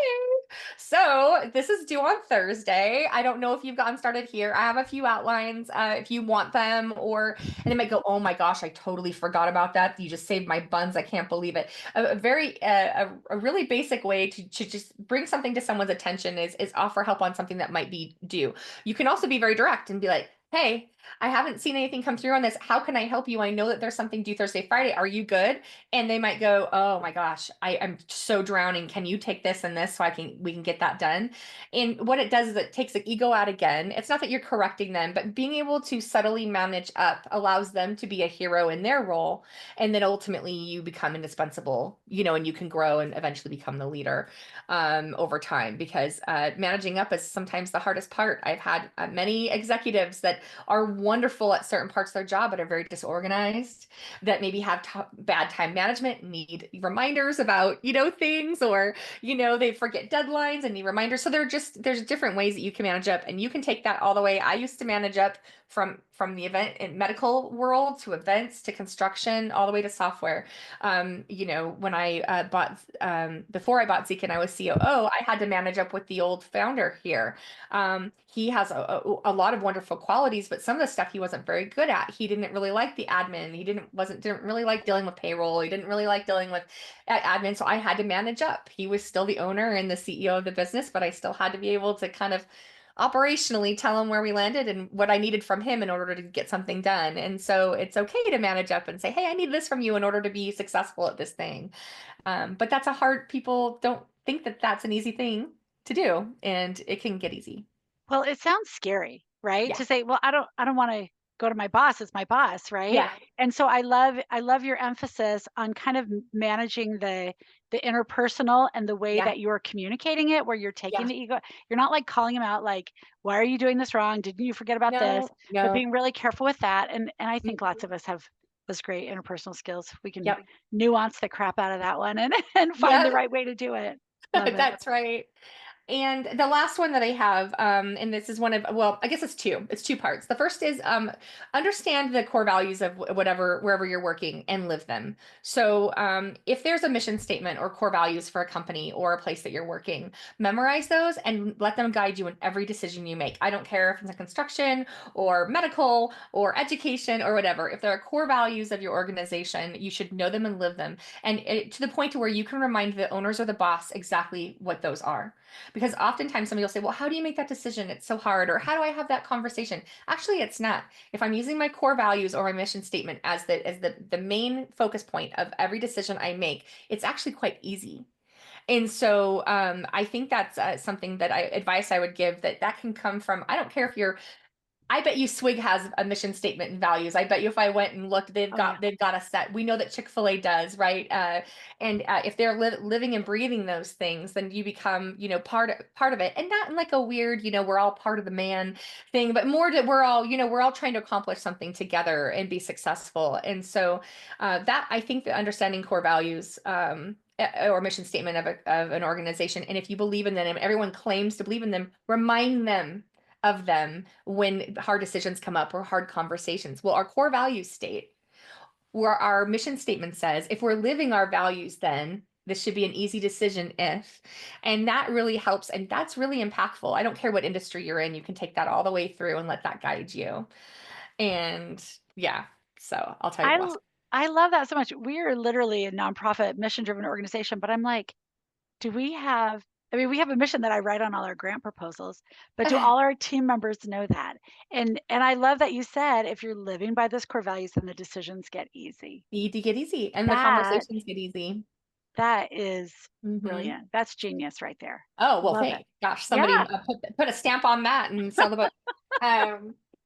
Speaker 2: so this is due on Thursday. I don't know if you've gotten started here. I have a few outlines if you want them, or and they might go, oh my gosh, I totally forgot about that. You just saved my buns. I can't believe it. A really basic way to just bring something to someone's attention is offer help on something that might be due. You can also be very direct and be like, hey, I haven't seen anything come through on this. How can I help you? I know that there's something due Thursday, Friday. Are you good? And they might go, oh my gosh, I'm so drowning. Can you take this and this so we can get that done? And what it does is it takes the ego out again. It's not that you're correcting them, but being able to subtly manage up allows them to be a hero in their role. And then ultimately you become indispensable, and you can grow and eventually become the leader over time, because managing up is sometimes the hardest part. I've had many executives that are wonderful at certain parts of their job, but are very disorganized, that maybe have bad time management, need reminders about, things, or, they forget deadlines and need reminders. So there's different ways that you can manage up, and you can take that all the way. I used to manage up from the event and medical world to events to construction, all the way to software. When I bought, before I bought Zeek and I was COO, I had to manage up with the old founder here. He has a lot of wonderful qualities, but some of the stuff he wasn't very good at. He didn't really like the admin. He didn't really like dealing with payroll. He didn't really like dealing with admin. So I had to manage up. He was still the owner and the CEO of the business, but I still had to be able to kind of operationally tell him where we landed and what I needed from him in order to get something done. And so it's okay to manage up and say, hey, I need this from you in order to be successful at this thing. But that's a hard, people don't think that that's an easy thing to do, and it can get easy.
Speaker 1: Well, it sounds scary, right?
Speaker 2: Yeah.
Speaker 1: To say, well, I don't want to go to my boss. It's my boss, right?
Speaker 2: Yeah.
Speaker 1: And so I love your emphasis on kind of managing the interpersonal and the way
Speaker 2: Yeah.
Speaker 1: that you're communicating it, where you're taking
Speaker 2: Yeah.
Speaker 1: the ego. You're not like calling him out like, why are you doing this wrong? Didn't you forget about this?
Speaker 2: No,
Speaker 1: But
Speaker 2: no.
Speaker 1: being really careful with that. And I think lots
Speaker 2: Mhm.
Speaker 1: of us have those great interpersonal skills. We can
Speaker 2: Yep.
Speaker 1: nuance the crap out of that one and and find the
Speaker 2: Yep.
Speaker 1: right way to do it. Love it.
Speaker 2: That's right. And the last one that I have, and this is one of, well, I guess it's two. It's two parts. The first is understand the core values of whatever, wherever you're working, and live them. So if there's a mission statement or core values for a company or a place that you're working, memorize those and let them guide you in every decision you make. I don't care if it's in construction or medical or education or whatever. If there are core values of your organization, you should know them and live them. And to the point to where you can remind the owners or the boss exactly what those are. Because oftentimes somebody will say, well, how do you make that decision? It's so hard. Or how do I have that conversation? Actually, it's not. If I'm using my core values or my mission statement as the main focus point of every decision I make, it's actually quite easy. And so I think that's something that advice I would give, that can come from, I don't care if you're, I bet you Swig has a mission statement and values. I bet you if I went and looked,
Speaker 1: Oh yeah.
Speaker 2: they've got a set. We know that Chick-fil-A does, right? And if they're living and breathing those things, then you become, part of it, and not in like a weird, we're all part of the man thing, but more that we're all trying to accomplish something together and be successful. And so that, I think, that understanding core values. Or mission statement of an organization, and if you believe in them, and everyone claims to believe in them, remind them of them when hard decisions come up or hard conversations. Well, our core values state, where our mission statement says, if we're living our values, then this should be an easy decision if. And that really helps. And that's really impactful. I don't care what industry you're in, you can take that all the way through and let that guide you. And yeah, so I'll tell you
Speaker 1: I
Speaker 2: the last.
Speaker 1: I love that so much. We are literally a nonprofit mission-driven organization, but I'm like, do we have I mean, we have a mission that I write on all our grant proposals, but do all our team members know that? And I love that you said if you're living by those core values, then the decisions get easy.
Speaker 2: Need to get easy and the
Speaker 1: That
Speaker 2: conversations get easy.
Speaker 1: that is
Speaker 2: Mhm.
Speaker 1: brilliant. That's genius right there.
Speaker 2: Oh, well,
Speaker 1: Love it.
Speaker 2: thanks. Gosh, somebody
Speaker 1: Yeah.
Speaker 2: put a stamp on that and sell the book.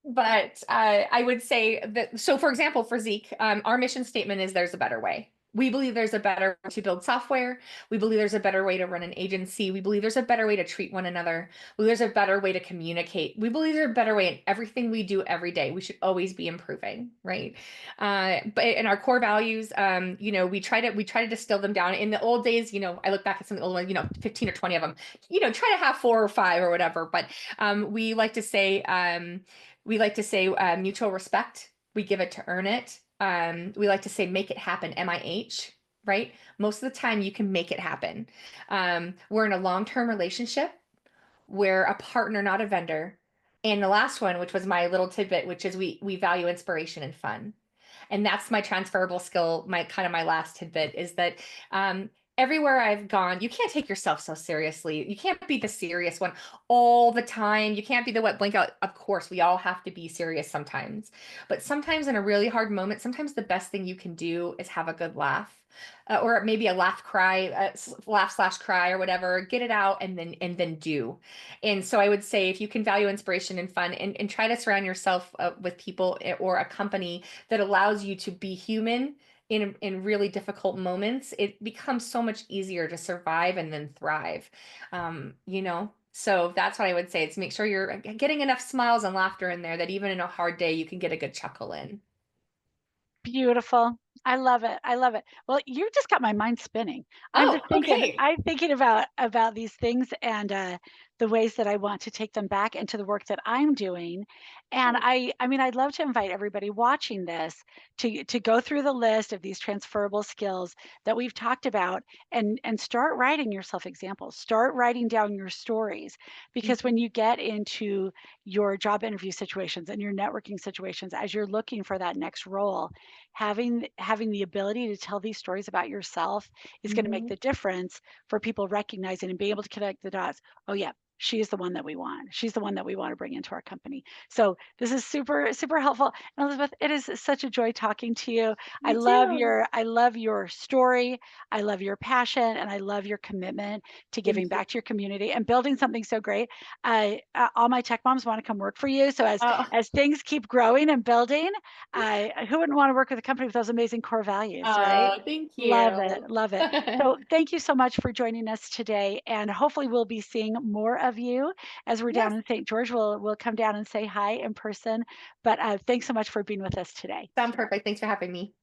Speaker 2: But I would say that, so for example, for Zeek, our mission statement is there's a better way. We believe there's a better way to build software. We believe there's a better way to run an agency. We believe there's a better way to treat one another. We believe there's a better way to communicate. We believe there's a better way in everything we do every day. We should always be improving, right? But in our core values, we try to distill them down. In the old days, I look back at some of the old ones, 15 or 20 of them. Try to have 4 or 5 or whatever. But we like to say mutual respect. We give it to earn it. We like to say make it happen. MIH. Right? Most of the time, you can make it happen. We're in a long-term relationship. We're a partner, not a vendor. And the last one, which was my little tidbit, which is we value inspiration and fun. And that's my transferable skill. My kind of my last tidbit is that everywhere I've gone, you can't take yourself so seriously. You can't be the serious one all the time. You can't be the wet blanket. Of course, we all have to be serious sometimes. But sometimes in a really hard moment, sometimes the best thing you can do is have a good laugh. Or maybe a laugh slash cry or whatever, get it out and then do. And so I would say if you can value inspiration and fun and try to surround yourself with people or a company that allows you to be human in really difficult moments, it becomes so much easier to survive and then thrive. So that's what I would say. It's make sure you're getting enough smiles and laughter in there that even in a hard day, you can get a good chuckle in.
Speaker 1: Beautiful. I love it. I love it. Well, you just got my mind spinning. I'm
Speaker 2: Oh,
Speaker 1: just thinking
Speaker 2: okay.
Speaker 1: I'm thinking about these things and the ways that I want to take them back into the work that I'm doing. And I mean, I'd love to invite everybody watching this to go through the list of these transferable skills that we've talked about and start writing yourself examples. Start writing down your stories because when
Speaker 2: Mhm.
Speaker 1: you get into your job interview situations and your networking situations as you're looking for that next role, having the ability to tell these stories about yourself is going to make
Speaker 2: Mhm.
Speaker 1: the difference for people recognizing and being able to connect the dots. Oh yeah, she is the one that we want. She's the one that we want to bring into our company. So this is super super helpful. And Elizabeth, it is such a joy talking to you.
Speaker 2: Me too.
Speaker 1: I love your story. I love your passion and I love your commitment to giving
Speaker 2: Thank you.
Speaker 1: back to your community and building something so great. All my tech moms want to come work for you. So
Speaker 2: Oh,
Speaker 1: as things keep growing and building, who wouldn't want to work with a company with those amazing core values, right?
Speaker 2: thank
Speaker 1: Love it,
Speaker 2: you.
Speaker 1: love it. So thank you so much for joining us today, and hopefully we'll be seeing more of you as we're down
Speaker 2: Yes,
Speaker 1: in St. George. We'll come down and say hi in person. But thanks so much for being with us today.
Speaker 2: sound perfect. Thanks for having me.